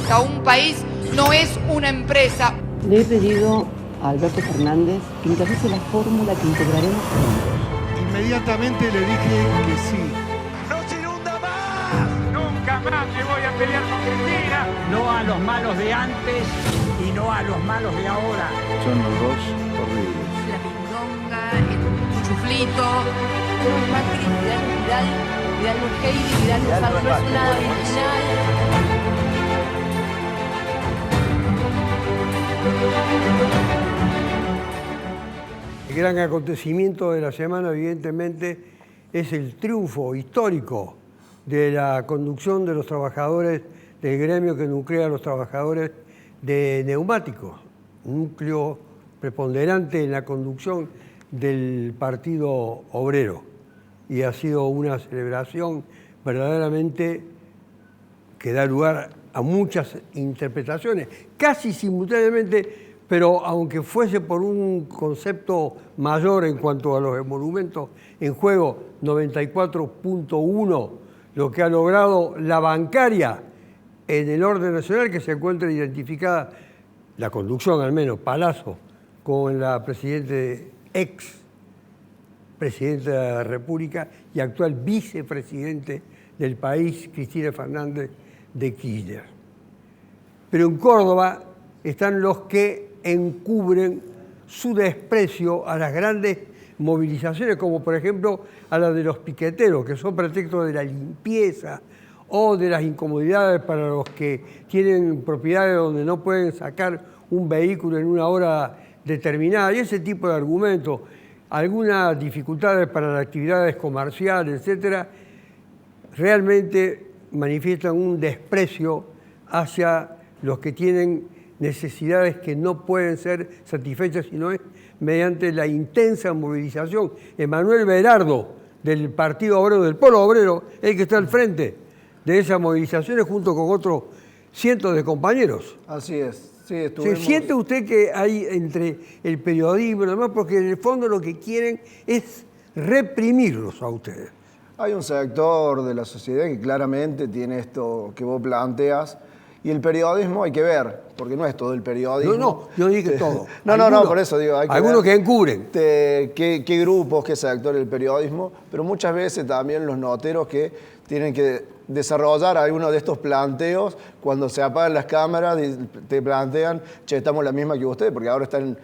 empresa. Un país no es una empresa. Le he pedido a Alberto Fernández que encabece la fórmula que integraremos juntos. Inmediatamente le dije que sí. ¡No se inunda más! Nunca más me voy a pelear con Cristina. No a los malos de antes y no a los malos de ahora. Son los dos horribles. La pindonga, el chuflito. Macri, Vidal no es Heidi, Vidal no es nada original. El gran acontecimiento de la semana, evidentemente, es el triunfo histórico de la conducción de los trabajadores del gremio que nuclea a los trabajadores de neumáticos, núcleo preponderante en la conducción del Partido Obrero. Y ha sido una celebración verdaderamente que da lugar a muchas interpretaciones, casi simultáneamente, pero aunque fuese por un concepto mayor en cuanto a los monumentos en juego, 94.1, lo que ha logrado la bancaria en el orden nacional, que se encuentra identificada, la conducción al menos, Palazzo, con la ex presidenta de la República y actual vicepresidente del país, Cristina Fernández de Kirchner. Pero en Córdoba están los que encubren su desprecio a las grandes movilizaciones, como por ejemplo a la de los piqueteros, que son pretextos de la limpieza o de las incomodidades para los que tienen propiedades donde no pueden sacar un vehículo en una hora determinada, y ese tipo de argumentos, algunas dificultades para las actividades comerciales, etcétera, realmente manifiestan un desprecio hacia los que tienen necesidades que no pueden ser satisfechas sino es mediante la intensa movilización. Emanuel Berardo, del Partido Obrero, del Polo Obrero, el que está al frente de esas movilizaciones junto con otros cientos de compañeros. Así es. Sí, ¿Se siente usted que hay entre el periodismo y lo demás? Porque en el fondo lo que quieren es reprimirlos a ustedes. Hay un sector de la sociedad que claramente tiene esto que vos planteas, y el periodismo hay que ver, porque no es todo el periodismo. No, yo dije todo. No, por eso digo, hay que algunos ver que encubren. Qué grupos, qué sector del periodismo, pero muchas veces también los noteros que tienen que desarrollar algunos de estos planteos, cuando se apagan las cámaras te plantean, che, estamos la misma que ustedes, porque ahora están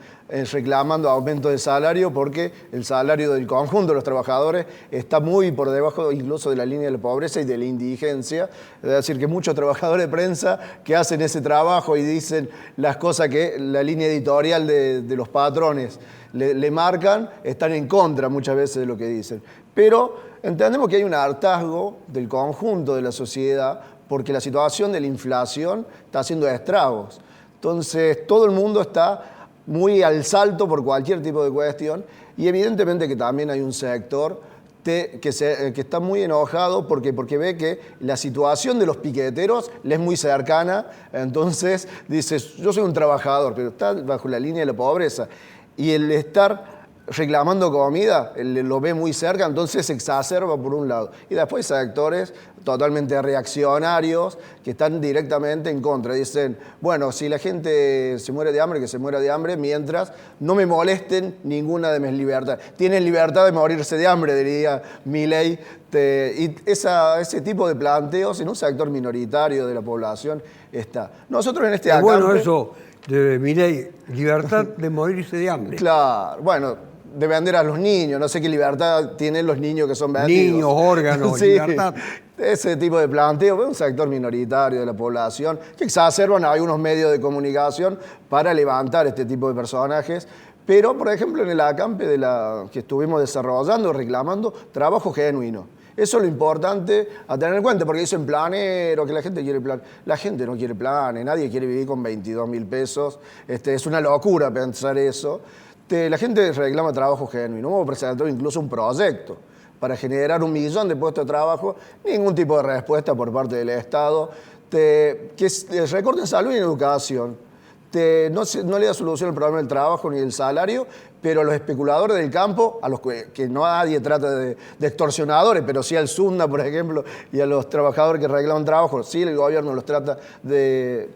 reclamando aumento de salario porque el salario del conjunto de los trabajadores está muy por debajo incluso de la línea de la pobreza y de la indigencia. Es decir, que muchos trabajadores de prensa que hacen ese trabajo y dicen las cosas que la línea editorial de los patrones le marcan, están en contra muchas veces de lo que dicen. Pero entendemos que hay un hartazgo del conjunto de la sociedad porque la situación de la inflación está haciendo estragos. Entonces, todo el mundo está muy al salto por cualquier tipo de cuestión y evidentemente que también hay un sector que está muy enojado porque ve que la situación de los piqueteros le es muy cercana. Entonces, dice, yo soy un trabajador, pero está bajo la línea de la pobreza. Y el estar reclamando comida, lo ve muy cerca, entonces se exacerba por un lado. Y después hay sectores totalmente reaccionarios que están directamente en contra. Dicen, bueno, si la gente se muere de hambre, que se muera de hambre, mientras no me molesten ninguna de mis libertades. Tienen libertad de morirse de hambre, diría Milei. Y ese tipo de planteos en un sector minoritario de la población está. Nosotros en este acampe... Bueno, eso de Milei, libertad de morirse de hambre. Claro, bueno, de vender a los niños, no sé qué libertad tienen los niños que son vendidos. Niños, órganos, sí, libertad. Ese tipo de planteo, es un sector minoritario de la población que exacerban algunos medios de comunicación para levantar este tipo de personajes. Pero, por ejemplo, en el acampe que estuvimos desarrollando, reclamando, trabajo genuino. Eso es lo importante a tener en cuenta, porque dicen planero, que la gente quiere plan. La gente no quiere planes, nadie quiere vivir con 22.000 pesos. Es una locura pensar eso. La gente reclama trabajo genuino. Hemos presentado incluso un proyecto para generar 1 millón de puestos de trabajo. Ningún tipo de respuesta por parte del Estado. Que recorten salud y educación. no le da solución al problema del trabajo ni del salario, pero a los especuladores del campo, a los que no nadie trata de extorsionadores, pero sí al SUNA, por ejemplo, y a los trabajadores que reclaman trabajo, sí el gobierno los trata de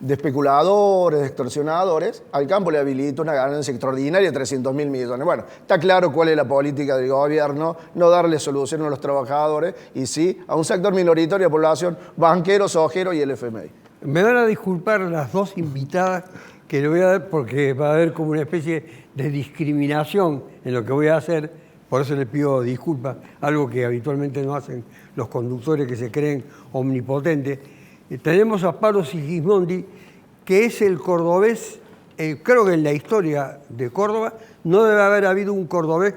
especuladores, de extorsionadores, al campo le habilita una ganancia extraordinaria de 300.000 millones. Bueno, está claro cuál es la política del gobierno, no darle solución a los trabajadores y sí a un sector minoritario de población, banqueros, ojeros y el FMI. Me van a disculpar las dos invitadas que le voy a dar porque va a haber como una especie de discriminación en lo que voy a hacer, por eso le pido disculpas, algo que habitualmente no hacen los conductores que se creen omnipotentes. Tenemos a Pablo Sigismondi, que es el cordobés, creo que en la historia de Córdoba no debe haber habido un cordobés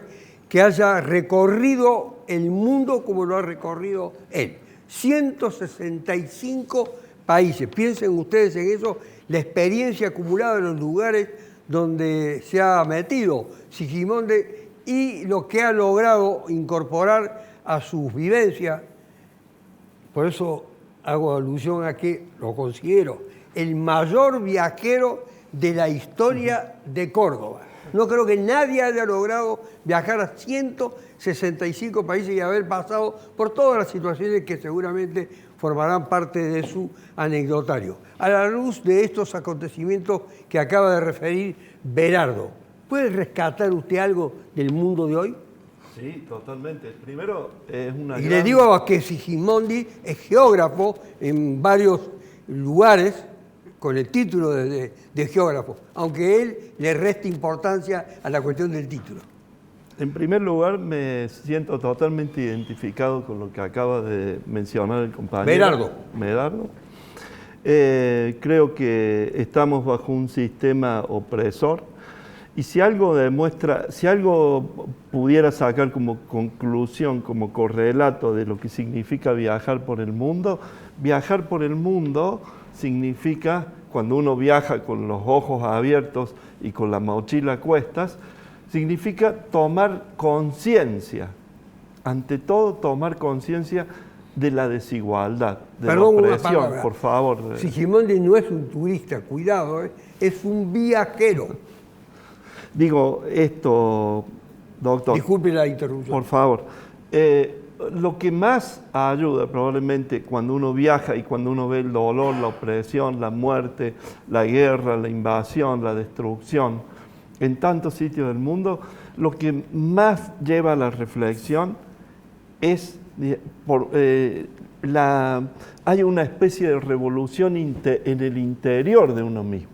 que haya recorrido el mundo como lo ha recorrido él. 165 países. Piensen ustedes en eso, la experiencia acumulada en los lugares donde se ha metido Sigismondi y lo que ha logrado incorporar a sus vivencias. Por eso hago alusión a que lo considero el mayor viajero de la historia de Córdoba. No creo que nadie haya logrado viajar a 165 países y haber pasado por todas las situaciones que seguramente formarán parte de su anecdotario. A la luz de estos acontecimientos que acaba de referir Berardo, ¿puede rescatar usted algo del mundo de hoy? Sí, totalmente. Primero, es una Y le digo que Sigismondi es geógrafo en varios lugares con el título de geógrafo, aunque él le resta importancia a la cuestión del título. En primer lugar, me siento totalmente identificado con lo que acaba de mencionar el compañero Berardo. Creo que estamos bajo un sistema opresor. Y si algo demuestra, si algo pudiera sacar como conclusión, como correlato de lo que significa viajar por el mundo significa, cuando uno viaja con los ojos abiertos y con la mochila a cuestas, significa tomar conciencia, ante todo tomar conciencia de la desigualdad, de la opresión, por favor. Sigismondi no es un turista, cuidado, es un viajero. Digo esto, doctor. Disculpe la interrupción. Por favor. Lo que más ayuda probablemente cuando uno viaja y cuando uno ve el dolor, la opresión, la muerte, la guerra, la invasión, la destrucción en tantos sitios del mundo, lo que más lleva a la reflexión es hay una especie de revolución en el interior de uno mismo.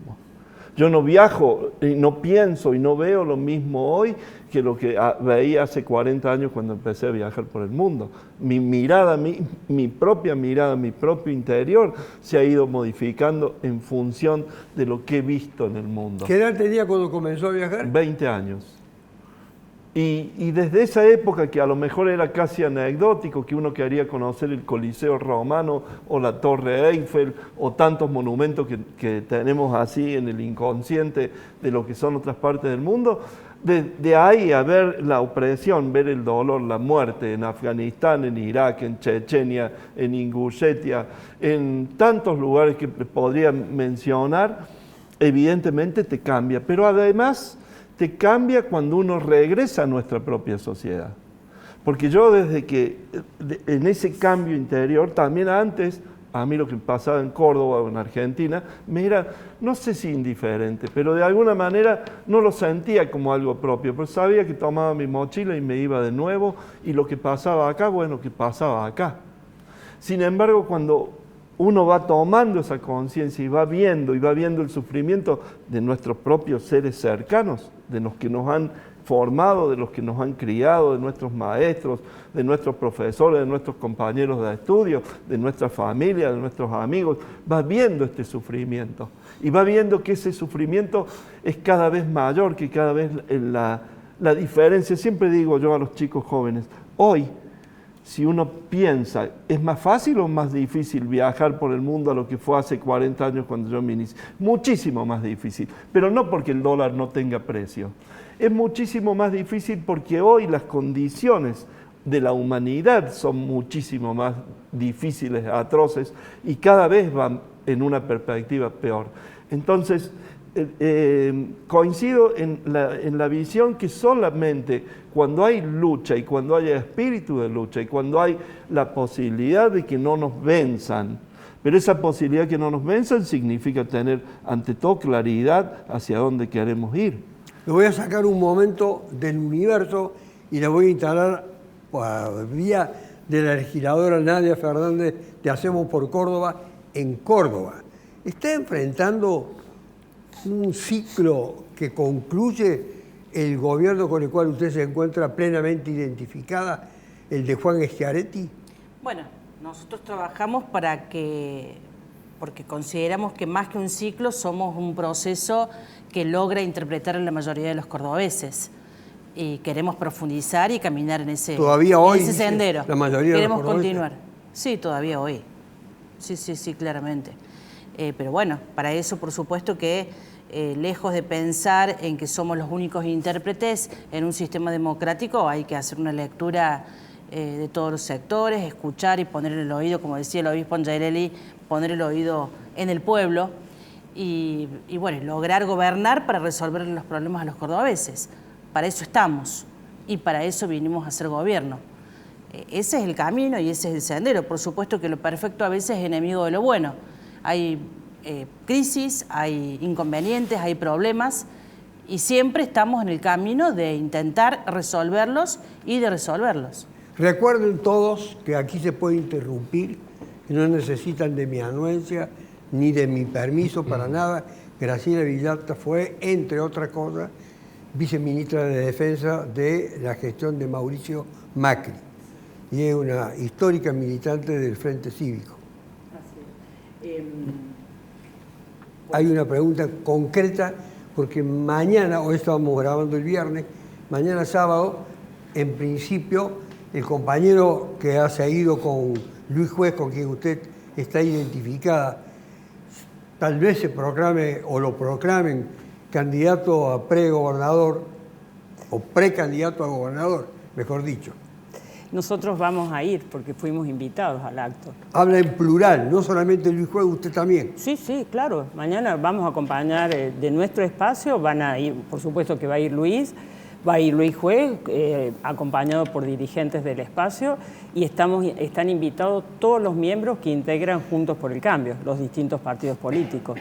Yo no viajo, y no pienso y no veo lo mismo hoy que lo que veía hace 40 años cuando empecé a viajar por el mundo. Mi mirada, mi propia mirada, mi propio interior se ha ido modificando en función de lo que he visto en el mundo. ¿Qué edad tenía cuando comenzó a viajar? 20 años. Y desde esa época, que a lo mejor era casi anecdótico, que uno quería conocer el Coliseo Romano o la Torre Eiffel o tantos monumentos que tenemos así en el inconsciente de lo que son otras partes del mundo, de ahí a ver la opresión, ver el dolor, la muerte en Afganistán, en Irak, en Chechenia, en Ingushetia, en tantos lugares que podría mencionar, evidentemente te cambia. Pero además te cambia cuando uno regresa a nuestra propia sociedad. Porque yo desde que, en ese cambio interior, también antes, a mí lo que pasaba en Córdoba o en Argentina, me era, no sé si indiferente, pero de alguna manera no lo sentía como algo propio, pero sabía que tomaba mi mochila y me iba de nuevo, y lo que pasaba acá, bueno, que pasaba acá. Sin embargo, cuando uno va tomando esa conciencia y va viendo el sufrimiento de nuestros propios seres cercanos, de los que nos han formado, de los que nos han criado, de nuestros maestros, de nuestros profesores, de nuestros compañeros de estudio, de nuestra familia, de nuestros amigos, va viendo este sufrimiento y va viendo que ese sufrimiento es cada vez mayor, que cada vez la diferencia, siempre digo yo a los chicos jóvenes, hoy, si uno piensa, ¿es más fácil o más difícil viajar por el mundo a lo que fue hace 40 años cuando yo me inicié? Muchísimo más difícil, pero no porque el dólar no tenga precio. Es muchísimo más difícil porque hoy las condiciones de la humanidad son muchísimo más difíciles, atroces, y cada vez van en una perspectiva peor. Entonces, coincido en la visión que solamente cuando hay lucha y cuando hay espíritu de lucha y cuando hay la posibilidad de que no nos venzan, pero esa posibilidad de que no nos venzan significa tener ante todo claridad hacia dónde queremos ir. Lo voy a sacar un momento del universo y la voy a instalar por vía de la legisladora Nadia Fernández de Hacemos por Córdoba en Córdoba. Está enfrentando un ciclo que concluye el gobierno con el cual usted se encuentra plenamente identificada, el de Juan Schiaretti. Bueno, nosotros trabajamos porque consideramos que más que un ciclo somos un proceso que logra interpretar a la mayoría de los cordobeses. Y queremos profundizar y caminar en ese, todavía hoy, en ese sendero. La mayoría queremos de los cordobeses. continuar. Sí, todavía hoy. Sí, claramente. Pero bueno, para eso por supuesto que lejos de pensar en que somos los únicos intérpretes en un sistema democrático, hay que hacer una lectura de todos los sectores, escuchar y poner el oído, como decía el obispo Angelelli, poner el oído en el pueblo y bueno, lograr gobernar para resolver los problemas a los cordobeses. Para eso estamos y para eso vinimos a hacer gobierno. Ese es el camino y ese es el sendero. Por supuesto que lo perfecto a veces es enemigo de lo bueno. Hay crisis, hay inconvenientes, hay problemas y siempre estamos en el camino de intentar resolverlos y de resolverlos. Recuerden todos que aquí se puede interrumpir, que no necesitan de mi anuencia ni de mi permiso para nada. Graciela Villalta fue, entre otras cosas, viceministra de Defensa de la gestión de Mauricio Macri y es una histórica militante del Frente Cívico. Hay una pregunta concreta, porque mañana, hoy estábamos grabando el viernes, mañana sábado, en principio, el compañero que ha seguido con Luis Juez, con quien usted está identificada, tal vez se proclame o lo proclamen candidato a pregobernador o precandidato a gobernador, mejor dicho. Nosotros vamos a ir porque fuimos invitados al acto. Habla en plural, no solamente Luis Juez, usted también. Sí, claro. Mañana vamos a acompañar de nuestro espacio, van a ir, por supuesto que va a ir Luis Juez, acompañado por dirigentes del espacio, y están invitados todos los miembros que integran Juntos por el Cambio, los distintos partidos políticos.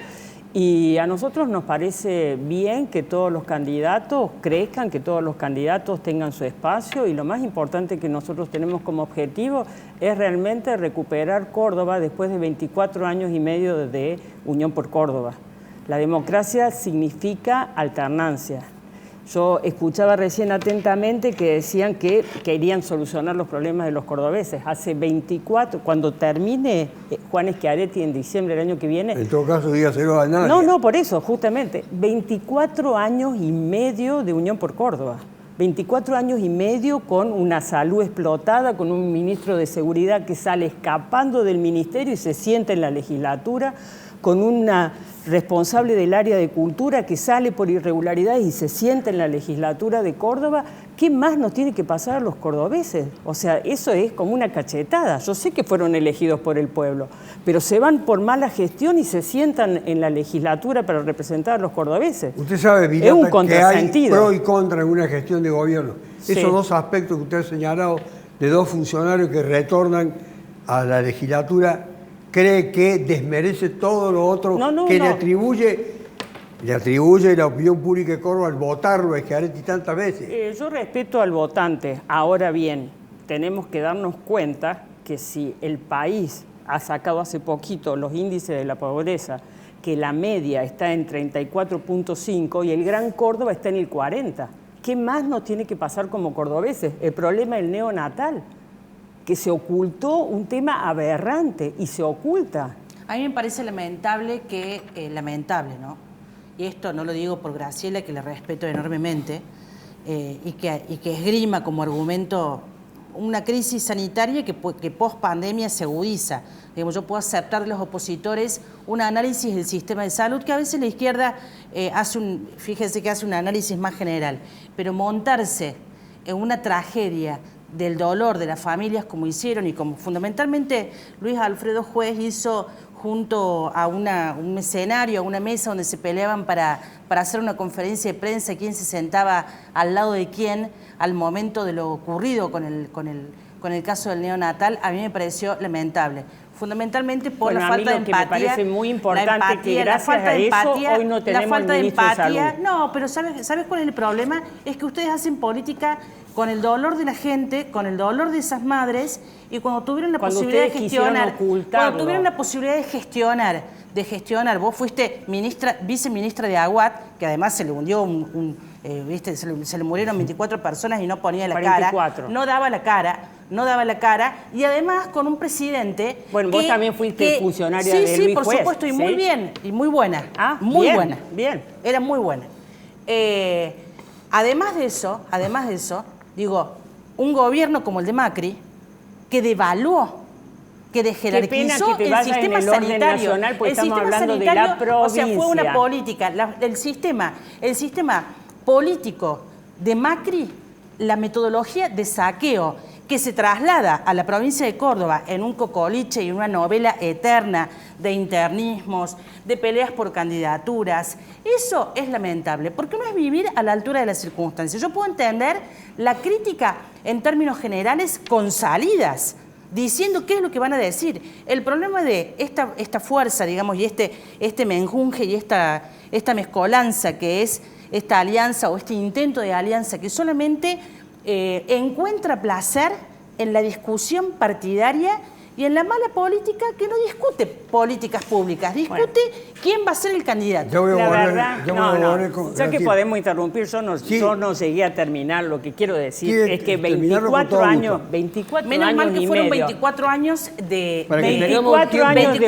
Y a nosotros nos parece bien que todos los candidatos crezcan, que todos los candidatos tengan su espacio, y lo más importante que nosotros tenemos como objetivo es realmente recuperar Córdoba después de 24 años y medio de Unión por Córdoba. La democracia significa alternancia. Yo escuchaba recién atentamente que decían que querían solucionar los problemas de los cordobeses. Hace 24, cuando termine Juan Schiaretti en diciembre del año que viene... En todo caso, dígaselo a nadie. No, por eso, justamente. 24 años y medio de Unión por Córdoba. 24 años y medio con una salud explotada, con un ministro de Seguridad que sale escapando del ministerio y se sienta en la legislatura, con una responsable del área de cultura que sale por irregularidades y se sienta en la legislatura de Córdoba. ¿Qué más nos tiene que pasar a los cordobeses? O sea, eso es como una cachetada. Yo sé que fueron elegidos por el pueblo, pero se van por mala gestión y se sientan en la legislatura para representar a los cordobeses. Usted sabe, Villalta, es un que hay contrasentido. pro y contra en una gestión de gobierno. Sí. Esos dos aspectos que usted ha señalado de dos funcionarios que retornan a la legislatura, ¿cree que desmerece todo lo otro que le atribuye la opinión pública de Córdoba al votarlo a Schiaretti tantas veces? Yo respeto al votante. Ahora bien, tenemos que darnos cuenta que si el país ha sacado hace poquito los índices de la pobreza, que la media está en 34.5 y el Gran Córdoba está en el 40. ¿Qué más nos tiene que pasar como cordobeses? El problema del neonatal, que se ocultó un tema aberrante y se oculta. A mí me parece lamentable ¿no? Y esto no lo digo por Graciela, que le respeto enormemente, y que esgrima como argumento una crisis sanitaria que post pandemia se agudiza. Digamos, yo puedo aceptar de los opositores un análisis del sistema de salud que a veces la izquierda fíjense que hace un análisis más general, pero montarse en una tragedia del dolor de las familias como hicieron y como fundamentalmente Luis Alfredo Juez hizo junto a un escenario, a una mesa donde se peleaban para hacer una conferencia de prensa, quién se sentaba al lado de quién al momento de lo ocurrido con el caso del neonatal, a mí me pareció lamentable. Fundamentalmente por la falta de empatía. Me parece muy importante que gracias a eso hoy no tenemos el ministro de Salud. No, pero ¿sabes cuál es el problema? Es que ustedes hacen política con el dolor de la gente, con el dolor de esas madres, y cuando tuvieron la posibilidad de gestionar, vos fuiste viceministra de Aguad, que además se le hundió se le murieron 24 personas y no ponía la 44. cara, no daba la cara, y además con un presidente. Bueno, vos también fuiste funcionaria de Luis Sí, por Juez, supuesto, y muy bien, y muy buena. Bien. Era muy buena. Además de eso, digo, un gobierno como el de Macri, que devaluó, que desjerarquizó el sistema sanitario. El sistema sanitario, o sea, fue una política, el sistema político de Macri, la metodología de saqueo que se traslada a la provincia de Córdoba en un cocoliche y una novela eterna de internismos, de peleas por candidaturas. Eso es lamentable, porque no es vivir a la altura de las circunstancias. Yo puedo entender la crítica en términos generales con salidas, diciendo qué es lo que van a decir. El problema de esta fuerza, digamos, y este menjunje y esta mezcolanza que es esta alianza o este intento de alianza que solamente encuentra placer en la discusión partidaria y en la mala política que no discute políticas públicas, discute quién va a ser el candidato. Ya que podemos interrumpir, yo no llegué a terminar. Lo que quiero decir es que 24 años Menos mal que fueron 24 años de 24 años de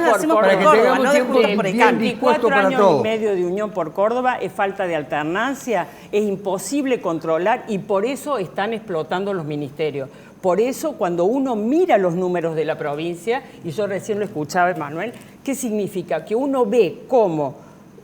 Hacemos por Córdoba, no de Juntos por el Cambio. 24 años y medio de Unión por Córdoba es falta de alternancia, es imposible controlar y por eso están explotando los ministerios. Por eso, cuando uno mira los números de la provincia, y yo recién lo escuchaba, Manuel, ¿qué significa? Que uno ve cómo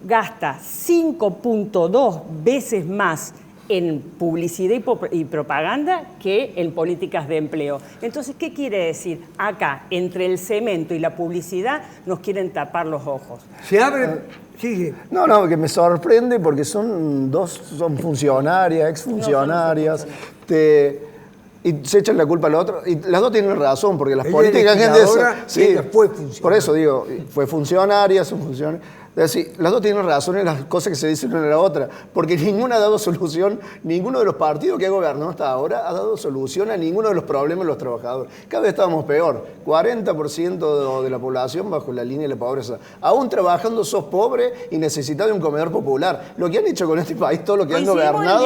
gasta 5.2 veces más en publicidad y propaganda que en políticas de empleo. Entonces, ¿qué quiere decir? Acá, entre el cemento y la publicidad, nos quieren tapar los ojos. Se abre... Sí. No, que me sorprende porque son funcionarias, exfuncionarias, y se echan la culpa al otro. Y las dos tienen razón, porque las políticas... Por eso digo, fue funcionaria, son funcionarias. Es decir, las dos tienen razón en las cosas que se dicen una a la otra, porque ninguna ha dado solución, ninguno de los partidos que ha gobernado hasta ahora ha dado solución a ninguno de los problemas de los trabajadores. Cada vez estábamos peor, 40% de la población bajo la línea de la pobreza. Aún trabajando sos pobre y necesitas de un comedor popular. Lo que han hecho con este país, todo lo que han gobernado, el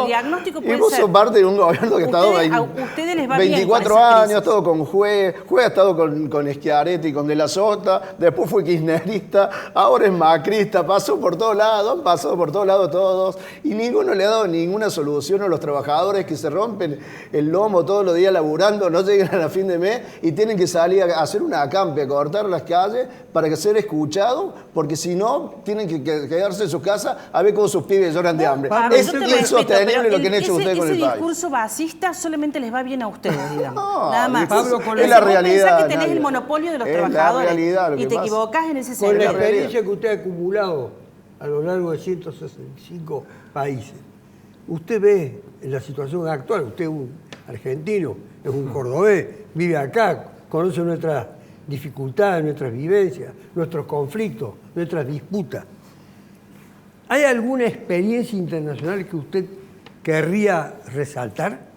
diagnóstico puede y vos sos parte de un gobierno que ha estado 24 años, ha estado con Juez ha estado con Schiaretti y con De la Sota, después fue kirchnerista, ahora es macrista, pasó por todos lados, han pasado por todos lados todos, y ninguno le ha dado ninguna solución a los trabajadores que se rompen el lomo todos los días laburando, no llegan a la fin de mes y tienen que salir a hacer una acampe, a cortar las calles para que ser escuchados, porque si no, tienen que quedarse en sus casas a ver cómo sus pibes lloran de hambre. Es insostenible lo que han hecho ustedes con el país. Ese discurso basista solamente les va bien a ustedes, digamos. No, nada más. Pablo, es la realidad. Pensás que tenés el monopolio de los trabajadores y te equivocás en ese sentido. Con la experiencia que usted ha acumulado a lo largo de 165 países, usted ve en la situación actual, usted es un argentino, es un cordobés, vive acá, conoce nuestras dificultades, nuestras vivencias, nuestros conflictos, nuestras disputas. ¿Hay alguna experiencia internacional que usted querría resaltar?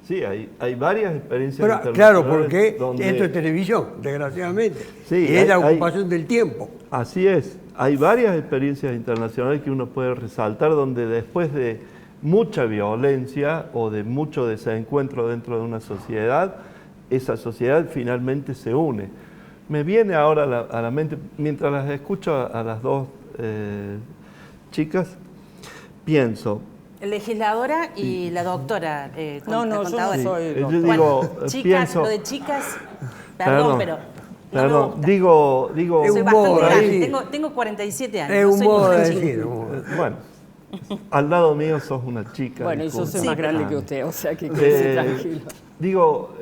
Sí, hay varias experiencias internacionales. Claro, porque esto es televisión, desgraciadamente. Sí, y es la ocupación del tiempo. Así es. Hay varias experiencias internacionales que uno puede resaltar donde después de mucha violencia o de mucho desencuentro dentro de una sociedad, esa sociedad finalmente se une. Me viene ahora a la mente, mientras las escucho a las dos chicas, pienso... Legisladora y la doctora. Yo no soy yo digo, chicas, pienso, lo de chicas, perdón, pero no me gusta. Digo, soy bastante grande, tengo 47 años. Es un modo de decir. Bueno, Al lado mío sos una chica. Bueno, y yo soy disculpa. más grande que usted, o sea que quédese tranquilo. Digo,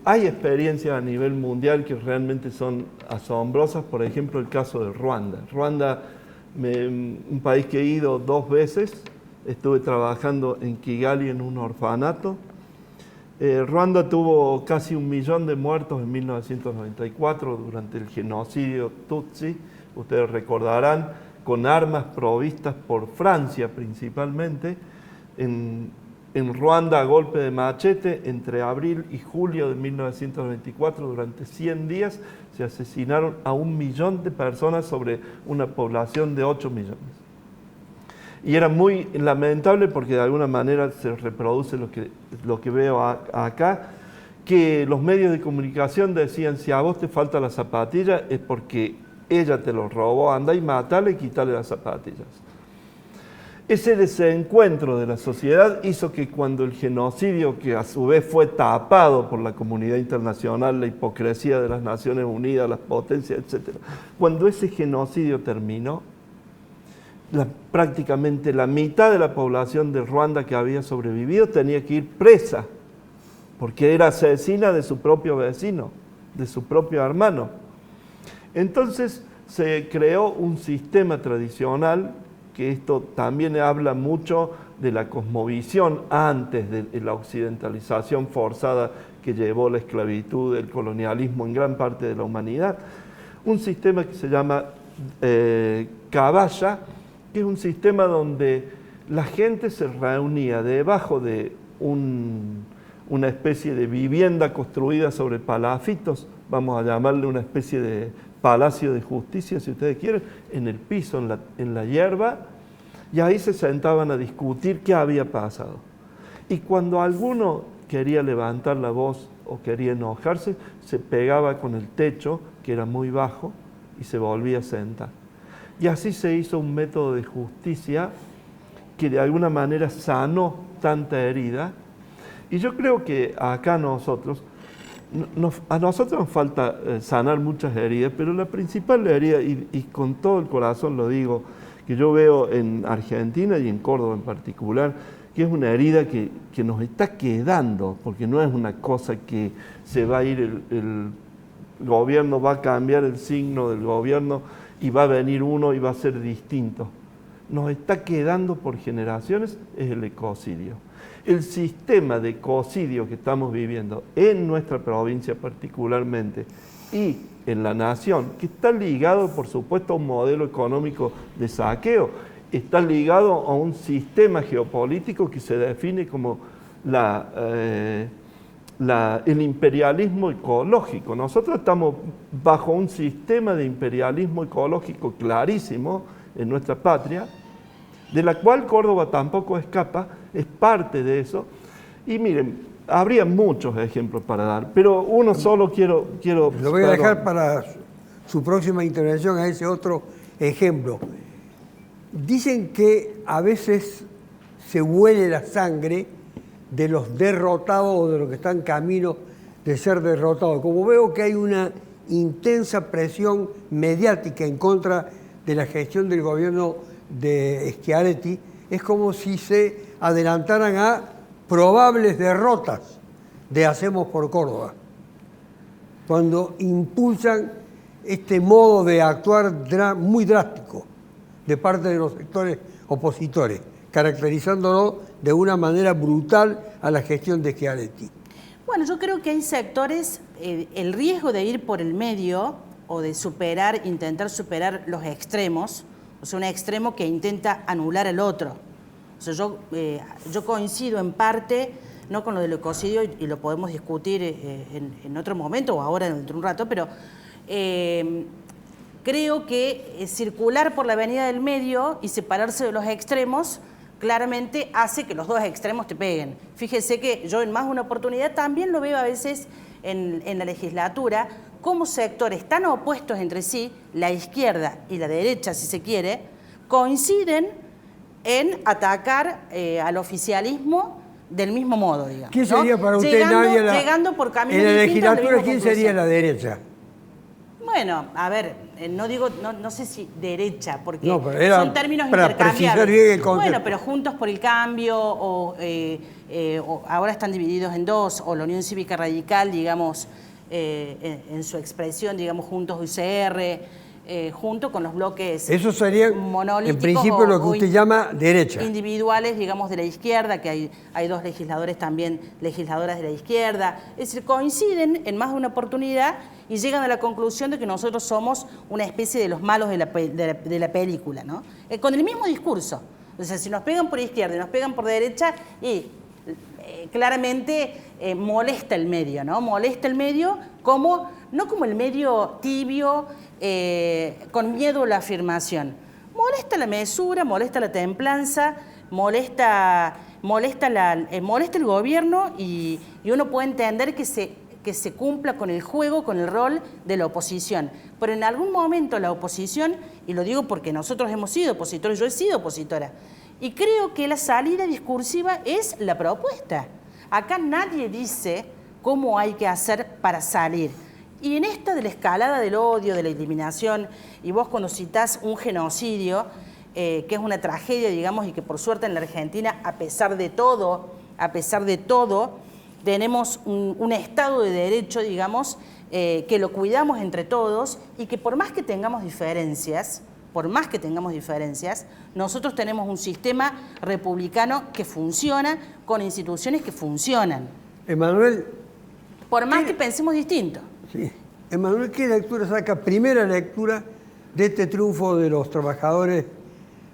hay experiencias a nivel mundial que realmente son asombrosas. Por ejemplo, el caso de Ruanda. Ruanda, un país que he ido 2 veces. Estuve trabajando en Kigali en un orfanato. Ruanda tuvo casi 1 millón de muertos en 1994 durante el genocidio Tutsi. Ustedes recordarán, con armas provistas por Francia principalmente. En Ruanda, a golpe de machete, entre abril y julio de 1994, durante 100 días, se asesinaron a 1 millón de personas sobre una población de 8 millones. Y era muy lamentable porque de alguna manera se reproduce lo que veo acá, que los medios de comunicación decían: si a vos te falta la zapatilla es porque ella te lo robó, anda y matale y quítale las zapatillas. Ese desencuentro de la sociedad hizo que cuando el genocidio, que a su vez fue tapado por la comunidad internacional, la hipocresía de las Naciones Unidas, las potencias, etc., cuando ese genocidio terminó, prácticamente la mitad de la población de Ruanda que había sobrevivido tenía que ir presa, porque era asesina de su propio vecino, de su propio hermano. Entonces se creó un sistema tradicional, que esto también habla mucho de la cosmovisión antes de la occidentalización forzada que llevó la esclavitud, el colonialismo en gran parte de la humanidad. Un sistema que se llama caballa, que es un sistema donde la gente se reunía debajo de una especie de vivienda construida sobre palafitos, vamos a llamarle una especie de palacio de justicia, si ustedes quieren, en el piso, en la hierba, y ahí se sentaban a discutir qué había pasado. Y cuando alguno quería levantar la voz o quería enojarse, se pegaba con el techo, que era muy bajo, y se volvía a sentar. Y así se hizo un método de justicia que de alguna manera sanó tanta herida. Y yo creo que acá a nosotros nos falta sanar muchas heridas, pero la principal herida, y con todo el corazón lo digo, que yo veo en Argentina y en Córdoba en particular, que es una herida que nos está quedando, porque no es una cosa que se va a ir, el gobierno va a cambiar el signo del gobierno y va a venir uno y va a ser distinto. Nos está quedando por generaciones, es el ecocidio. El sistema de ecocidio que estamos viviendo en nuestra provincia particularmente y en la nación, que está ligado, por supuesto, a un modelo económico de saqueo, está ligado a un sistema geopolítico que se define como el imperialismo ecológico. Nosotros estamos bajo un sistema de imperialismo ecológico clarísimo en nuestra patria, de la cual Córdoba tampoco escapa, es parte de eso. Y miren, habría muchos ejemplos para dar, pero uno solo quiero... Lo voy a dejar para su próxima intervención a ese otro ejemplo. Dicen que a veces se huele la sangre de los derrotados o de los que están en camino de ser derrotados. Como veo que hay una intensa presión mediática en contra de la gestión del gobierno de Schiaretti, es como si se adelantaran a probables derrotas de Hacemos por Córdoba, cuando impulsan este modo de actuar muy drástico de parte de los sectores opositores, caracterizándolo de una manera brutal a la gestión de Schiaretti. Bueno, yo creo que hay sectores, el riesgo de ir por el medio o de intentar superar los extremos, o sea, un extremo que intenta anular al otro. O sea, yo coincido en parte, no con lo del ecocidio, y lo podemos discutir en otro momento o ahora dentro de un rato, pero creo que circular por la avenida del medio y separarse de los extremos claramente hace que los dos extremos te peguen. Fíjese que yo en más de una oportunidad también lo veo a veces en la legislatura, como sectores tan opuestos entre sí, la izquierda y la derecha, si se quiere, coinciden en atacar al oficialismo del mismo modo, digamos. ¿Quién sería para usted, Nadia, llegando por caminos en la distintos a la legislatura, misma quién sería conclusión? la derecha? Bueno, a ver, no sé si derecha, porque No, pero era son términos para precisar bien el intercambiables. concepto. Bueno, pero Juntos por el Cambio, o ahora están divididos en dos, o la Unión Cívica Radical, digamos, en su expresión, digamos, Juntos UCR, junto con los bloques Eso sería, monolíticos en principio, lo que usted llama derecha. Individuales, digamos, de la izquierda, que hay dos legisladores también, legisladoras de la izquierda. Es decir, coinciden en más de una oportunidad y llegan a la conclusión de que nosotros somos una especie de los malos de la película, ¿no? Con el mismo discurso. O sea, si nos pegan por izquierda y nos pegan por derecha, y claramente molesta el medio, ¿no? Molesta el medio no como el medio tibio, con miedo a la afirmación. Molesta la mesura, molesta la templanza, molesta el gobierno, y uno puede entender que se cumpla con el juego, con el rol de la oposición. Pero en algún momento la oposición, y lo digo porque nosotros hemos sido opositores, yo he sido opositora, y creo que la salida discursiva es la propuesta. Acá nadie dice cómo hay que hacer para salir. Y en esta de la escalada del odio, de la eliminación, y vos cuando citás un genocidio, que es una tragedia, digamos, y que por suerte en la Argentina, a pesar de todo, tenemos un Estado de Derecho, digamos, que lo cuidamos entre todos, y que por más que tengamos diferencias, nosotros tenemos un sistema republicano que funciona, con instituciones que funcionan. Emanuel. Por más que pensemos distinto. Sí. Emanuel, ¿qué lectura saca? Primera lectura de este triunfo de los trabajadores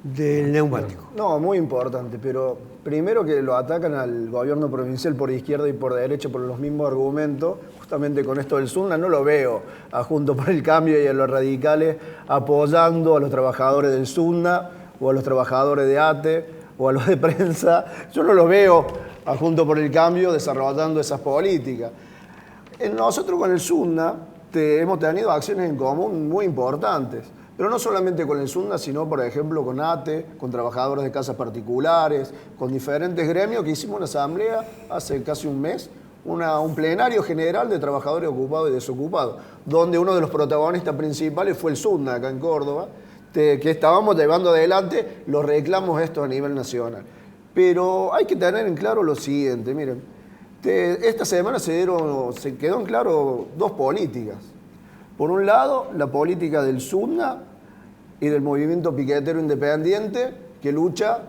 del neumático. No, muy importante, pero primero que lo atacan al gobierno provincial por izquierda y por derecha por los mismos argumentos, justamente con esto del SUNA, no lo veo a Juntos por el Cambio y a los radicales apoyando a los trabajadores del SUNA o a los trabajadores de ATE o a los de prensa. Yo no lo veo a Juntos por el Cambio desarrollando esas políticas. Nosotros con el SUNA hemos tenido acciones en común muy importantes. Pero no solamente con el SUNA, sino, por ejemplo, con ATE, con trabajadores de casas particulares, con diferentes gremios, que hicimos una asamblea hace casi un mes, un plenario general de trabajadores ocupados y desocupados, donde uno de los protagonistas principales fue el SUNA, acá en Córdoba, que estábamos llevando adelante los reclamos estos a nivel nacional. Pero hay que tener en claro lo siguiente, miren, esta semana se quedó en claro dos políticas. Por un lado, la política del SUNA y del movimiento piquetero independiente, que lucha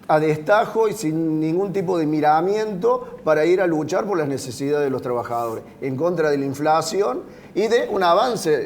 a destajo y sin ningún tipo de miramiento para ir a luchar por las necesidades de los trabajadores, en contra de la inflación y de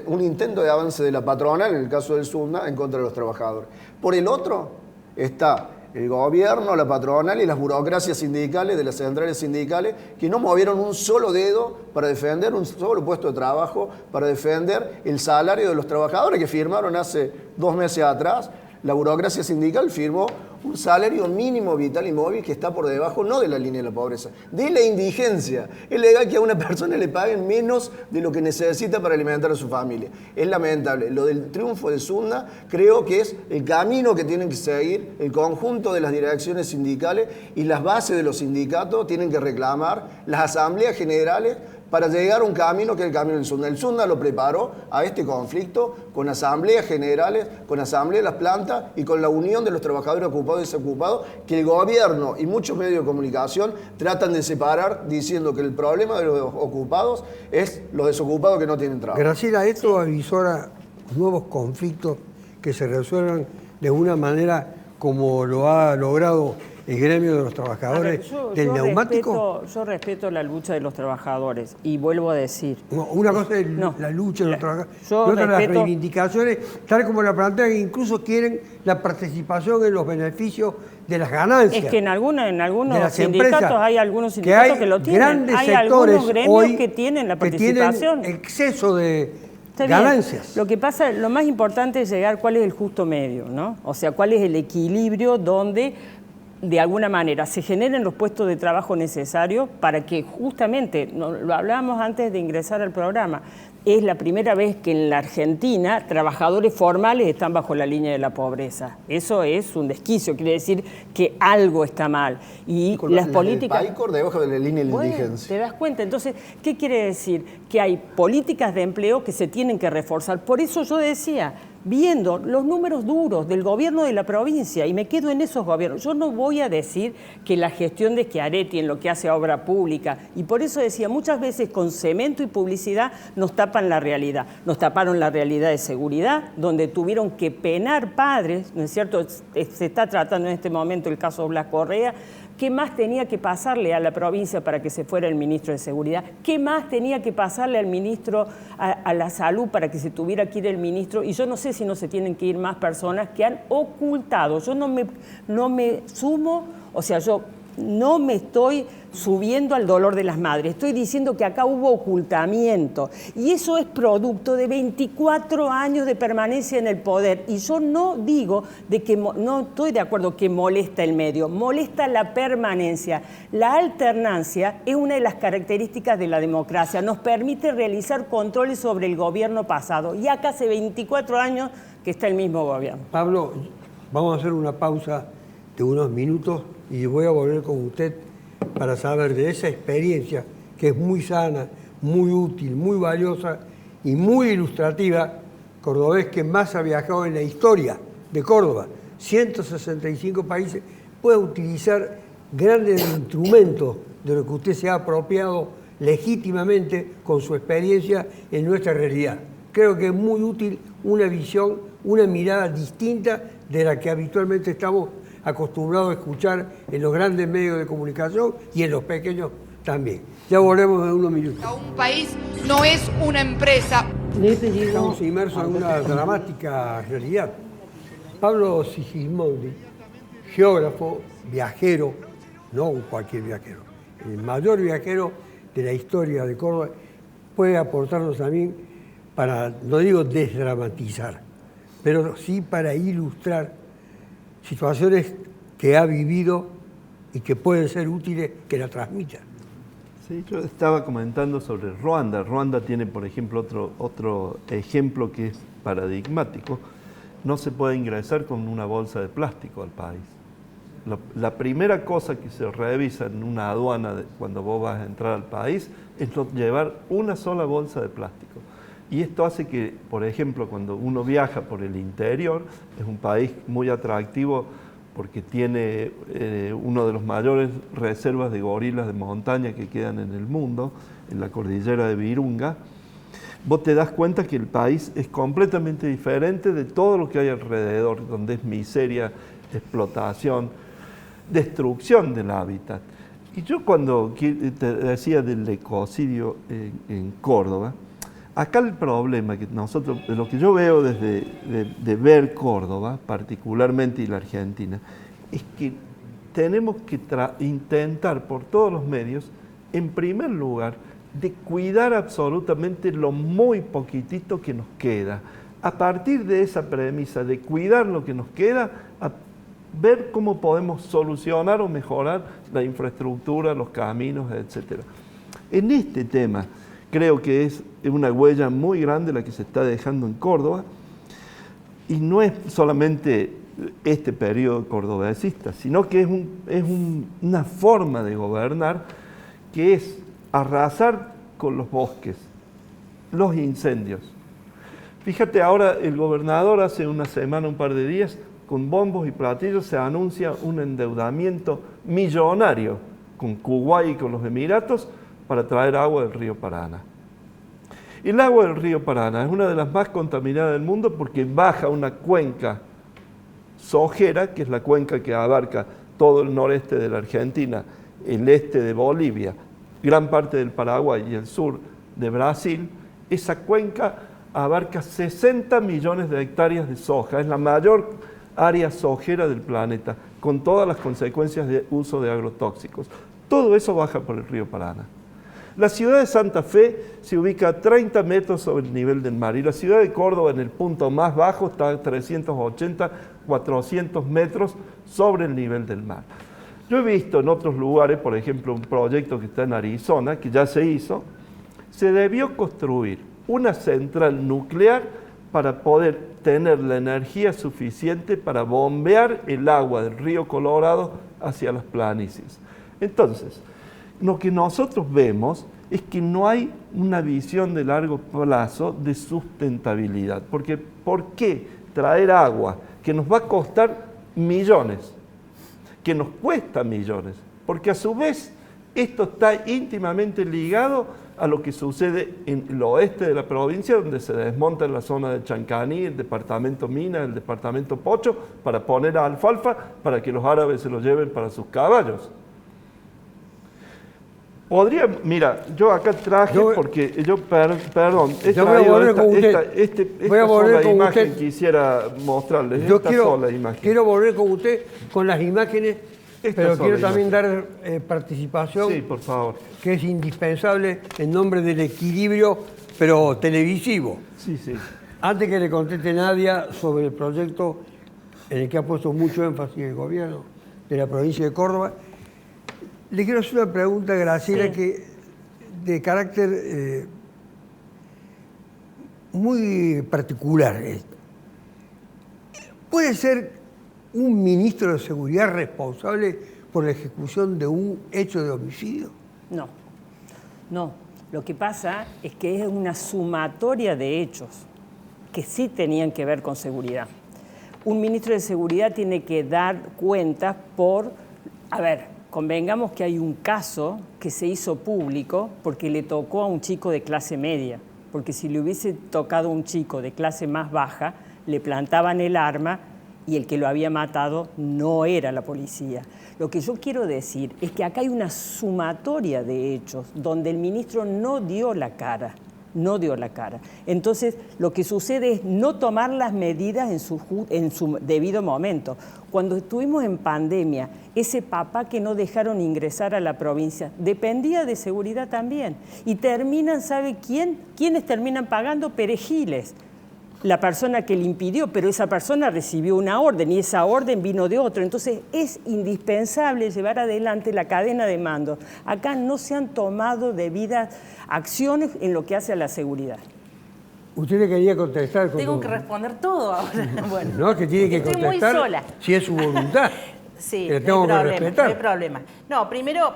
un intento de avance de la patronal, en el caso del SUNA, en contra de los trabajadores. Por el otro está el gobierno, la patronal y las burocracias sindicales de las centrales sindicales que no movieron un solo dedo para defender un solo puesto de trabajo, para defender el salario de los trabajadores que firmaron hace 2 meses atrás. La burocracia sindical firmó un salario mínimo vital y móvil que está por debajo no de la línea de la pobreza, de la indigencia. Es legal que a una persona le paguen menos de lo que necesita para alimentar a su familia. Es lamentable. Lo del triunfo de SUNA creo que es el camino que tienen que seguir el conjunto de las direcciones sindicales, y las bases de los sindicatos tienen que reclamar las asambleas generales para llegar a un camino que es el camino del SUNA. El SUNA lo preparó a este conflicto con asambleas generales, con asamblea de las plantas y con la unión de los trabajadores ocupados y desocupados, que el gobierno y muchos medios de comunicación tratan de separar, diciendo que el problema de los ocupados es los desocupados que no tienen trabajo. Graciela, esto avisora nuevos conflictos que se resuelvan de una manera como lo ha logrado el gremio de los trabajadores del neumático. Yo respeto la lucha de los trabajadores y vuelvo a decir. No, una cosa es la lucha de los trabajadores y otra las reivindicaciones, tal como la plantean, que incluso quieren la participación en los beneficios de las ganancias. Es que en algunos sindicatos hay algunos sindicatos que lo tienen. Hay algunos gremios que tienen la participación. Que tienen exceso de ganancias. Lo que pasa, lo más importante es llegar cuál es el justo medio, ¿no? O sea, cuál es el equilibrio donde de alguna manera se generen los puestos de trabajo necesarios para que justamente, lo hablábamos antes de ingresar al programa, es la primera vez que en la Argentina trabajadores formales están bajo la línea de la pobreza. Eso es un desquicio, quiere decir que algo está mal. Y las políticas... El PAICOR debajo de la línea de la indigencia. ¿Te das cuenta? Entonces, ¿qué quiere decir? Que hay políticas de empleo que se tienen que reforzar. Por eso yo decía, viendo los números duros del gobierno de la provincia, y me quedo en esos gobiernos, yo no voy a decir que la gestión de Schiaretti en lo que hace a obra pública, y por eso decía, muchas veces con cemento y publicidad nos tapan la realidad. Nos taparon la realidad de seguridad, donde tuvieron que penar padres, ¿no es cierto? Se está tratando en este momento el caso Blas Correa. ¿Qué más tenía que pasarle a la provincia para que se fuera el ministro de Seguridad? ¿Qué más tenía que pasarle al ministro a la Salud para que se tuviera que ir el ministro? Y yo no sé si no se tienen que ir más personas que han ocultado. Yo no me sumo, o sea, yo no me estoy subiendo al dolor de las madres. Estoy diciendo que acá hubo ocultamiento. Y eso es producto de 24 años de permanencia en el poder. Y yo no digo de que no estoy de acuerdo que molesta el medio, molesta la permanencia. La alternancia es una de las características de la democracia. Nos permite realizar controles sobre el gobierno pasado. Y acá hace 24 años que está el mismo gobierno. Pablo, vamos a hacer una pausa de unos minutos y voy a volver con usted para saber de esa experiencia que es muy sana, muy útil, muy valiosa y muy ilustrativa, cordobés que más ha viajado en la historia de Córdoba, 165 países, puede utilizar grandes instrumentos de lo que usted se ha apropiado legítimamente con su experiencia en nuestra realidad. Creo que es muy útil una visión, una mirada distinta de la que habitualmente estamos acostumbrados a escuchar en los grandes medios de comunicación y en los pequeños también. Ya volvemos en unos minutos. Un país no es una empresa. Le he pedido... Estamos inmersos en una dramática realidad. Pablo Sigismondi, geógrafo, viajero, no cualquier viajero, el mayor viajero de la historia de Córdoba, puede aportarnos también para, no digo desdramatizar, pero sí para ilustrar situaciones que ha vivido y que pueden ser útiles que la transmitan. Sí, yo estaba comentando sobre Ruanda. Ruanda tiene, por ejemplo, otro ejemplo que es paradigmático. No se puede ingresar con una bolsa de plástico al país. La primera cosa que se revisa en una aduana cuando vos vas a entrar al país es no llevar una sola bolsa de plástico. Y esto hace que, por ejemplo, cuando uno viaja por el interior, es un país muy atractivo porque tiene una de las mayores reservas de gorilas de montaña que quedan en el mundo, en la cordillera de Virunga. Vos te das cuenta que el país es completamente diferente de todo lo que hay alrededor, donde es miseria, explotación, destrucción del hábitat. Y yo cuando te decía del ecocidio en Córdoba, acá el problema que nosotros, de lo que yo veo desde de ver Córdoba, particularmente y la Argentina, es que tenemos que intentar por todos los medios, en primer lugar, de cuidar absolutamente lo muy poquitito que nos queda. A partir de esa premisa de cuidar lo que nos queda, a ver cómo podemos solucionar o mejorar la infraestructura, los caminos, etc. En este tema, creo que es una huella muy grande la que se está dejando en Córdoba, y no es solamente este periodo cordobesista, sino que es una forma de gobernar que es arrasar con los bosques, los incendios. Fíjate, ahora el gobernador hace una semana, un par de días, con bombos y platillos se anuncia un endeudamiento millonario con Kuwait y con los Emiratos para traer agua del río Paraná. El agua del río Paraná es una de las más contaminadas del mundo porque baja una cuenca sojera, que es la cuenca que abarca todo el noreste de la Argentina, el este de Bolivia, gran parte del Paraguay y el sur de Brasil. Esa cuenca abarca 60 millones de hectáreas de soja, es la mayor área sojera del planeta, con todas las consecuencias de uso de agrotóxicos. Todo eso baja por el río Paraná. La ciudad de Santa Fe se ubica a 30 metros sobre el nivel del mar y la ciudad de Córdoba, en el punto más bajo, está a 380, 400 metros sobre el nivel del mar. Yo he visto en otros lugares, por ejemplo, un proyecto que está en Arizona, que ya se hizo, se debió construir una central nuclear para poder tener la energía suficiente para bombear el agua del río Colorado hacia las planicies. Entonces, lo que nosotros vemos es que no hay una visión de largo plazo de sustentabilidad. Porque, ¿por qué traer agua que nos va a costar millones, que nos cuesta millones? Porque a su vez esto está íntimamente ligado a lo que sucede en el oeste de la provincia, donde se desmonta la zona de Chancaní, el departamento Mina, el departamento Pocho, para poner alfalfa para que los árabes se lo lleven para sus caballos. Podría, mira, yo acá traje, porque yo, perdón, yo voy a volver con usted. Esta sola imagen quisiera mostrarles. Yo quiero volver con usted con las imágenes, pero quiero también dar participación, sí, por favor, que es indispensable en nombre del equilibrio, pero televisivo. Sí, sí. Antes que le conteste Nadia sobre el proyecto en el que ha puesto mucho énfasis el gobierno de la provincia de Córdoba, le quiero hacer una pregunta, Graciela, sí, que de carácter muy particular. ¿Puede ser un ministro de Seguridad responsable por la ejecución de un hecho de homicidio? No, no. Lo que pasa es que es una sumatoria de hechos que sí tenían que ver con seguridad. Un ministro de Seguridad tiene que dar cuentas por... A ver, convengamos que hay un caso que se hizo público porque le tocó a un chico de clase media, porque si le hubiese tocado a un chico de clase más baja, le plantaban el arma y el que lo había matado no era la policía. Lo que yo quiero decir es que acá hay una sumatoria de hechos donde el ministro no dio la cara. No dio la cara. Entonces, lo que sucede es no tomar las medidas en su debido momento. Cuando estuvimos en pandemia, ese papá que no dejaron ingresar a la provincia dependía de seguridad también. Y terminan, ¿sabe quién? ¿Quiénes terminan pagando? Perejiles. La persona que le impidió, pero esa persona recibió una orden y esa orden vino de otro. Entonces es indispensable llevar adelante la cadena de mando. Acá no se han tomado debidas acciones en lo que hace a la seguridad. Usted le quería contestar. Tengo que responder todo ahora. Bueno, no, que tiene que contestar. Estoy muy sola. Si es su voluntad. Sí, que tengo que respetar. No hay problema. No, primero,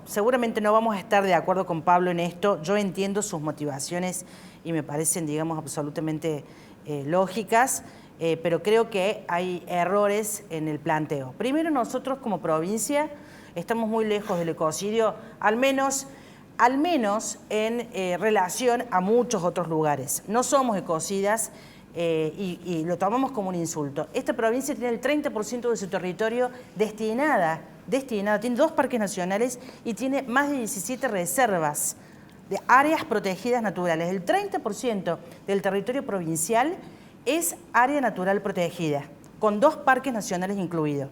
seguramente no vamos a estar de acuerdo con Pablo en esto. Yo entiendo sus motivaciones y me parecen, digamos, absolutamente lógicas, pero creo que hay errores en el planteo. Primero, nosotros como provincia estamos muy lejos del ecocidio, al menos en relación a muchos otros lugares. No somos ecocidas y lo tomamos como un insulto. Esta provincia tiene el 30% de su territorio destinada, tiene 2 parques nacionales y tiene más de 17 reservas de áreas protegidas naturales. El 30% del territorio provincial es área natural protegida, con 2 parques nacionales incluidos.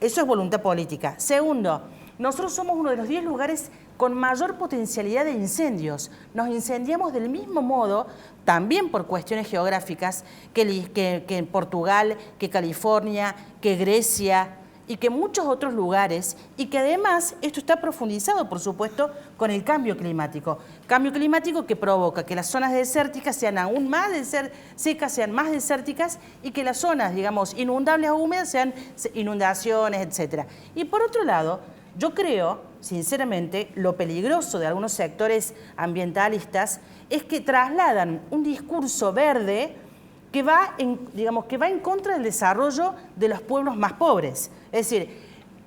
Eso es voluntad política. Segundo, nosotros somos uno de los 10 lugares con mayor potencialidad de incendios. Nos incendiamos del mismo modo, también por cuestiones geográficas, que en Portugal, que California, que Grecia y que muchos otros lugares, y que además esto está profundizado, por supuesto, con el cambio climático. Cambio climático que provoca que las zonas desérticas sean aún más secas, sean más desérticas, y que las zonas, digamos, inundables o húmedas sean inundaciones, etc. Y por otro lado, yo creo, sinceramente, lo peligroso de algunos sectores ambientalistas es que trasladan un discurso verde que va en contra del desarrollo de los pueblos más pobres. Es decir,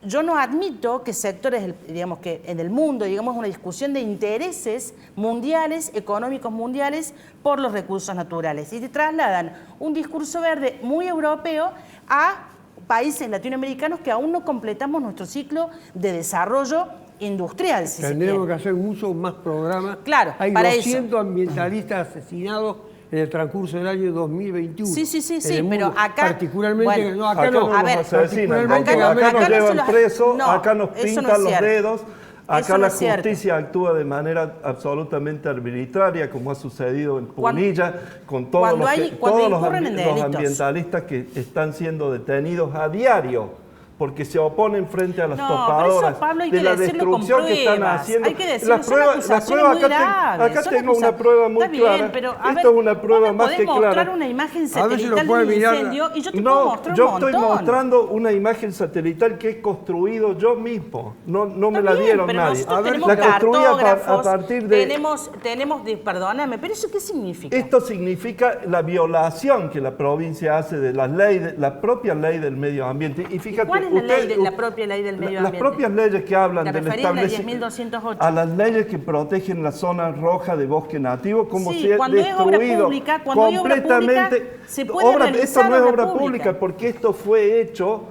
yo no admito que sectores, digamos, que en el mundo, digamos, una discusión de intereses mundiales, económicos mundiales, por los recursos naturales. Y te trasladan un discurso verde muy europeo a países latinoamericanos que aún no completamos nuestro ciclo de desarrollo industrial. Tendremos que hacer muchos más programas. Claro, hay para 200 ambientalistas asesinados en el transcurso del año 2021. Sí, pero acá... Particularmente... Bueno, no, acá no nos asesinan, acá nos llevan presos, acá nos pintan los dedos, acá la justicia actúa de manera absolutamente arbitraria, como ha sucedido en Punilla, con todos los ambientalistas que están siendo detenidos a diario porque se oponen frente a las No, topadoras, pero eso, Pablo, hay de que la decirlo con destrucción que están pruebas. haciendo. Hay que decirlo, son acusaciones muy graves, acá son tengo una prueba muy Está bien, clara. pero, a ver, Esto es una prueba más que podés mostrar clara. una imagen A ver si lo satelital de puede un mirar. incendio y yo te puedo No, mostrar yo un montón. estoy mostrando una imagen satelital que he construido yo mismo. No me Está la bien, dieron pero nadie. nosotros tenemos la construí a cartógrafos, partir de... perdóname, pero ¿eso qué significa? Esto significa la violación que la provincia hace de las leyes, la propia ley del medio ambiente. Y fíjate, ¿Cuál es la propia ley del medio las ambiente? propias leyes que hablan ¿Te del referís a la establecimiento, 10.208? a las leyes que protegen la zona roja de bosque nativo, como Sí, se ha cuando es obra destruido pública, cuando hay obra completamente. pública, se puede realizar esto no es obra obra pública. pública porque esto fue hecho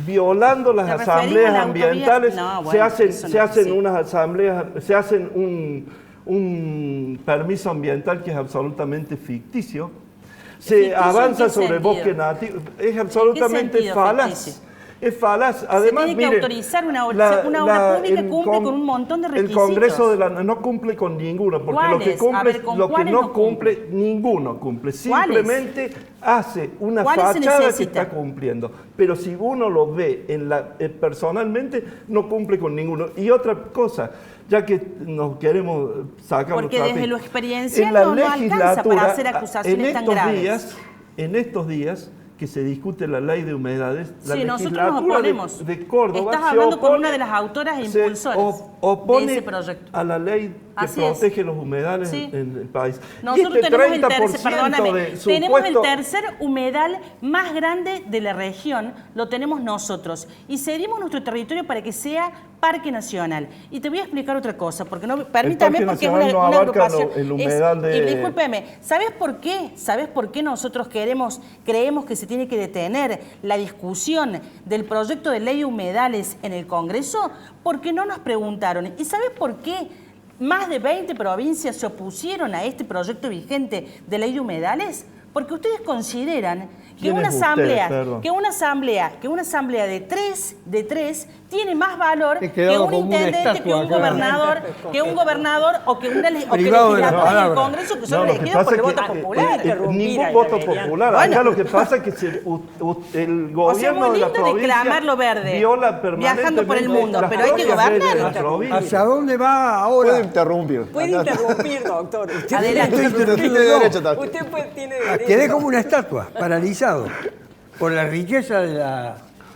violando las ¿Te referís a asambleas la autovía? ambientales. No, bueno, se hacen, eso no se es hacen así. unas asambleas, se hacen un permiso ambiental que es absolutamente ficticio. Se ¿Ficticio en avanza qué sobre el sentido? bosque nativo. Es absolutamente sentido falaz. ficticio? Es falaz. Además, tiene que mire, autorizar una obra pública, cumple con un montón de requisitos. El Congreso no cumple con ninguno, porque lo que ¿Cuáles? cumple, A ver, ¿con lo que cuáles no no cumple, ninguno cumple. ¿Cuáles? Simplemente hace una ¿Cuáles se fachada que necesitan? está cumpliendo. Pero si uno lo ve personalmente, no cumple con ninguno. Y otra cosa, ya que nos queremos sacar Porque los desde trapitos, lo experiencial en la no alcanza legislatura, para hacer acusaciones tan graves. En estos días que se discute la ley de humedades, la Sí, nosotros legislatura nos oponemos. de Córdoba Estás se hablando con opone- una de las autoras e se impulsoras opone de ese proyecto. a la ley que Así es. protege los humedales Sí. en el país. Nosotros Y este tenemos el 30% tercer, perdóname, de tenemos el supuesto- tercer humedal más grande de la región, lo tenemos nosotros. Y cedimos nuestro territorio para que sea parque nacional. Y te voy a explicar otra cosa, porque no, permítame, parque porque es nacional no una abarca agrupación. el humedal de- Y discúlpeme, ¿sabes por qué? ¿Sabes por qué nosotros creemos que se tiene que detener la discusión del proyecto de ley de humedales en el Congreso? Porque no nos preguntaron. ¿Y sabes por qué? Más de 20 provincias se opusieron a este proyecto vigente de ley de humedales, porque ustedes consideran que ¿Quién una es usted? asamblea, Perdón. que una asamblea de tres tiene más valor He que quedado un como una intendente, que estatua un acá. gobernador o que Privado de la legisladores del palabra. Congreso que son No, lo que elegidos por pasa el es voto que popular. ningún voto popular. Bueno. Acá lo que pasa es que el gobierno O sea, muy de la lindo provincia declamar lo verde, viola permanentemente viajando por el mundo, las pero hay que propias leyes de la gobernar. provincia. ¿Hacia dónde va ahora? Puede interrumpir. Puede interrumpir, doctor. Usted Adelante. Tiene derecho también. Usted tiene derecho. Quedé como una estatua, paralizado, por la riqueza de la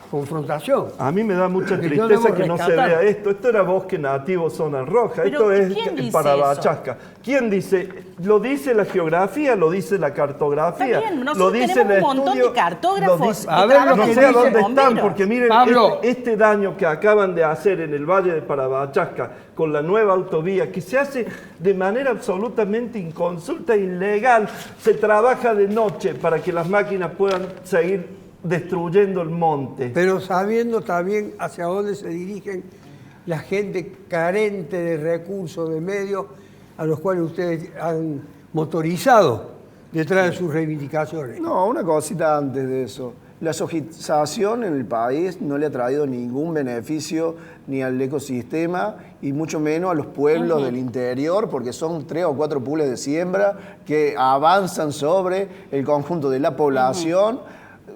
confrontación. A mí me da mucha Porque no tristeza debemos que no se rescatar. vea esto. Esto era bosque nativo, zona roja. Pero, Esto es ¿quién dice para eso? Bachasca. ¿Quién dice? Lo dice la geografía, lo dice la cartografía, Está bien, nosotros lo dice tenemos el un montón estudio, de cartógrafos lo dice- que A ver, lo trabajan no que sé con a dice- dónde están, bomberos. porque miren, Pablo. este daño que acaban de hacer en el Valle de Parabachasca con la nueva autovía, que se hace de manera absolutamente inconsulta e ilegal, se trabaja de noche para que las máquinas puedan seguir destruyendo el monte. Pero sabiendo también hacia dónde se dirigen la gente carente de recursos, de medios, a los cuales ustedes han motorizado detrás de sus reivindicaciones. No, una cosita antes de eso. La sojización en el país no le ha traído ningún beneficio ni al ecosistema y mucho menos a los pueblos del interior, porque son 3 o 4 pools de siembra que avanzan sobre el conjunto de la población,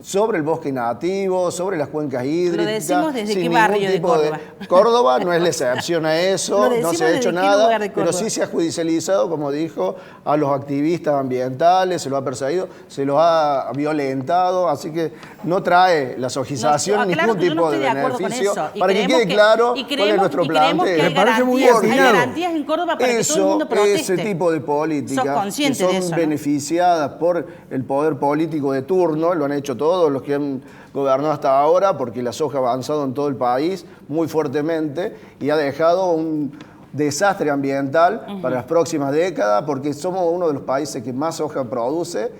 sobre el bosque nativo, sobre las cuencas hídricas. decimos desde sin qué ningún barrio de tipo Córdoba. Córdoba no es la excepción a Lo eso, no decimos se ha hecho desde qué lugar nada, de pero Córdoba. sí se ha judicializado, como dijo, a los activistas ambientales, se los ha perseguido, se los ha violentado, así que no trae la sojización No, claro ningún que yo no tipo estoy de de acuerdo con beneficio, eso. Y para que creemos quede claro y cuál es creemos- nuestro y creemos que planteo. Me parece muy hay atinado. garantías en Córdoba para que todo el mundo proteste. Ese tipo de Sos políticas que consciente son de eso, ¿no? beneficiadas por el poder político de turno, lo han hecho todos los que han gobernado hasta ahora, porque la soja ha avanzado en todo el país muy fuertemente y ha dejado un desastre ambiental para las próximas décadas, porque somos uno de los países que más soja produce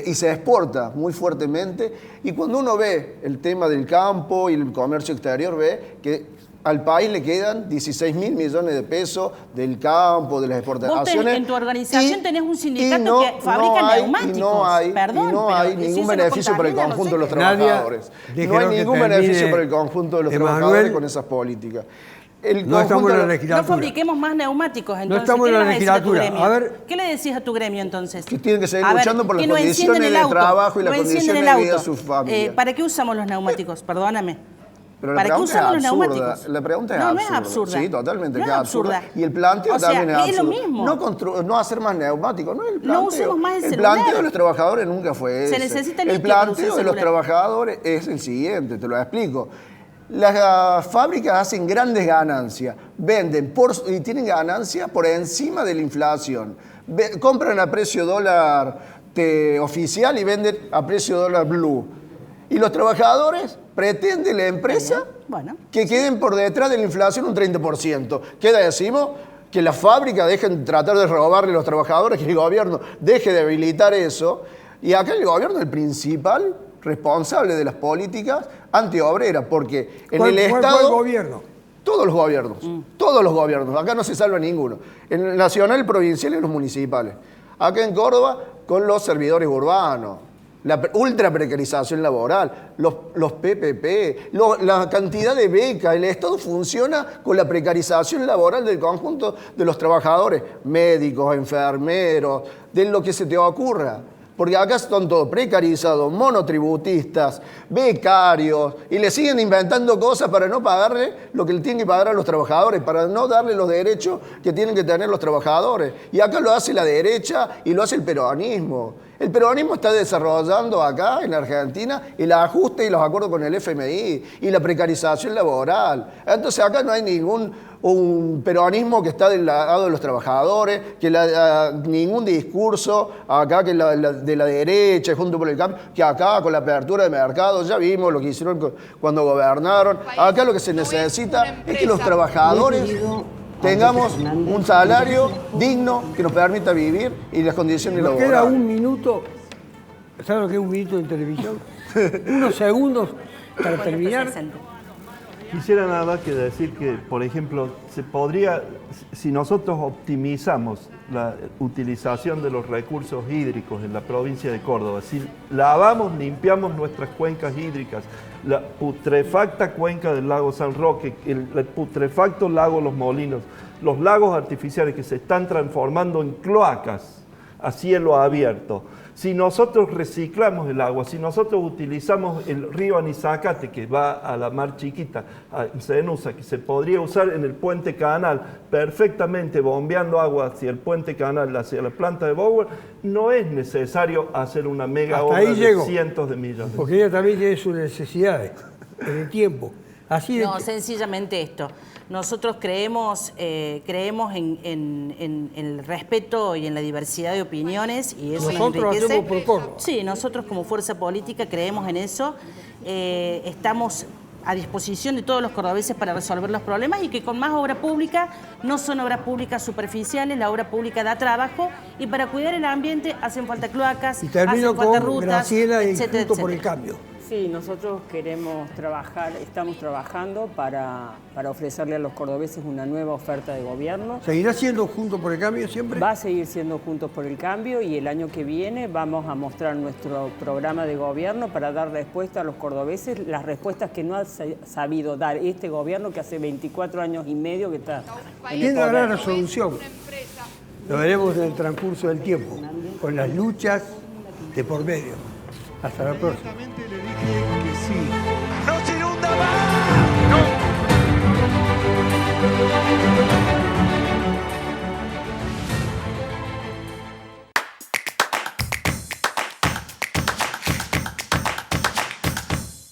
y se exporta muy fuertemente. Y cuando uno ve el tema del campo y el comercio exterior, ve que al país le quedan 16.000 millones de pesos del campo, de las exportaciones. En tu organización tenés un sindicato y no- que fabrica no hay- neumáticos. Y no hay, Perdón, y no pero hay si ningún eso no beneficio para el contamina, conjunto de los no sé qué. Nadia, trabajadores. No déjelo hay que ningún termine beneficio para el conjunto de los Emanuel. trabajadores con esas políticas. El No estamos conjunto en la de- No legislatura. fabriquemos más neumáticos, entonces. estamos ¿Qué en la le vas a decir a tu legislatura. gremio? A ver. ¿Qué le decís a tu gremio entonces? Que tienen que seguir A ver, luchando por las que no encienden condiciones el de auto, trabajo y las no encienden condiciones el de vida de auto. sus familias. ¿Para qué usamos los neumáticos? Perdóname. Pero la ¿Para qué pregunta usamos los es absurda. neumáticos? La pregunta es No, no absurda. es absurda. Sí, totalmente No que es es absurda. absurda. Y el planteo O sea, también es es absurdo. lo mismo. No hacer más neumáticos, no es el planteo. No usemos más el El celular. planteo de los trabajadores nunca fue ese. Se necesita el litio para usar planteo el de los celular. trabajadores es el siguiente, te lo explico. Las fábricas hacen grandes ganancias, venden y tienen ganancias por encima de la inflación. Compran a precio dólar oficial y venden a precio dólar blue. Y los trabajadores pretenden la empresa que queden por detrás de la inflación un 30%. ¿Qué decimos? Que las fábricas dejen de tratar de robarle a los trabajadores, que el gobierno deje de habilitar eso. Y acá el gobierno es el principal responsable de las políticas antiobreras, porque en el Estado... ¿Cuál gobierno? Todos los gobiernos, todos los gobiernos. Acá no se salva ninguno. En el nacional, el provincial y los municipales. Acá en Córdoba, con los servidores urbanos. La ultra precarización laboral, los PPP, la cantidad de becas. El Estado funciona con la precarización laboral del conjunto de los trabajadores, médicos, enfermeros, de lo que se te ocurra. Porque acá están todos precarizados, monotributistas, becarios, y le siguen inventando cosas para no pagarle lo que le tienen que pagar a los trabajadores, para no darle los derechos que tienen que tener los trabajadores. Y acá lo hace la derecha y lo hace el peronismo. El peronismo está desarrollando acá, en Argentina, el ajuste y los acuerdos con el FMI y la precarización laboral. Entonces acá no hay un peronismo que está del lado de los trabajadores, ningún discurso acá que de la derecha, junto por el cambio, que acá con la apertura de mercados, ya vimos lo que hicieron cuando gobernaron. Acá lo que se necesita es que los trabajadores tengamos un salario digno que nos permita vivir y las condiciones laborales. Queda un minuto, ¿sabes lo que es un minuto en televisión? Unos segundos para terminar. Quisiera nada más que decir que, por ejemplo, se podría, si nosotros optimizamos la utilización de los recursos hídricos en la provincia de Córdoba, si lavamos, limpiamos nuestras cuencas hídricas, la putrefacta cuenca del lago San Roque, el putrefacto lago Los Molinos, los lagos artificiales que se están transformando en cloacas a cielo abierto. Si nosotros reciclamos el agua, si nosotros utilizamos el río Anizacate, que va a la Mar Chiquita, a Cenusa, que se podría usar en el puente canal perfectamente, bombeando agua hacia el puente canal, hacia la planta de Bower, no es necesario hacer una mega obra de cientos de millones. Porque ella también tiene sus necesidades en el tiempo. No, sencillamente esto. Nosotros creemos en el respeto y en la diversidad de opiniones y eso nos enriquece. Nosotros hacemos por Córdoba. Sí, nosotros como fuerza política creemos en eso. Estamos a disposición de todos los cordobeses para resolver los problemas y que con más obra pública, no son obras públicas superficiales, la obra pública da trabajo y para cuidar el ambiente hacen falta cloacas, y termino hacen falta con rutas, Graciela y etcétera, Juntos por el etcétera. Cambio. Sí, nosotros queremos trabajar, estamos trabajando para ofrecerle a los cordobeses una nueva oferta de gobierno. ¿Seguirá siendo Juntos por el Cambio siempre? Va a seguir siendo Juntos por el Cambio y el año que viene vamos a mostrar nuestro programa de gobierno para dar respuesta a los cordobeses, las respuestas que no ha sabido dar este gobierno que hace 24 años y medio que está en el ¿Quién dará poder. la solución? Lo veremos en el transcurso del tiempo, con las luchas de por medio. Hasta la próxima.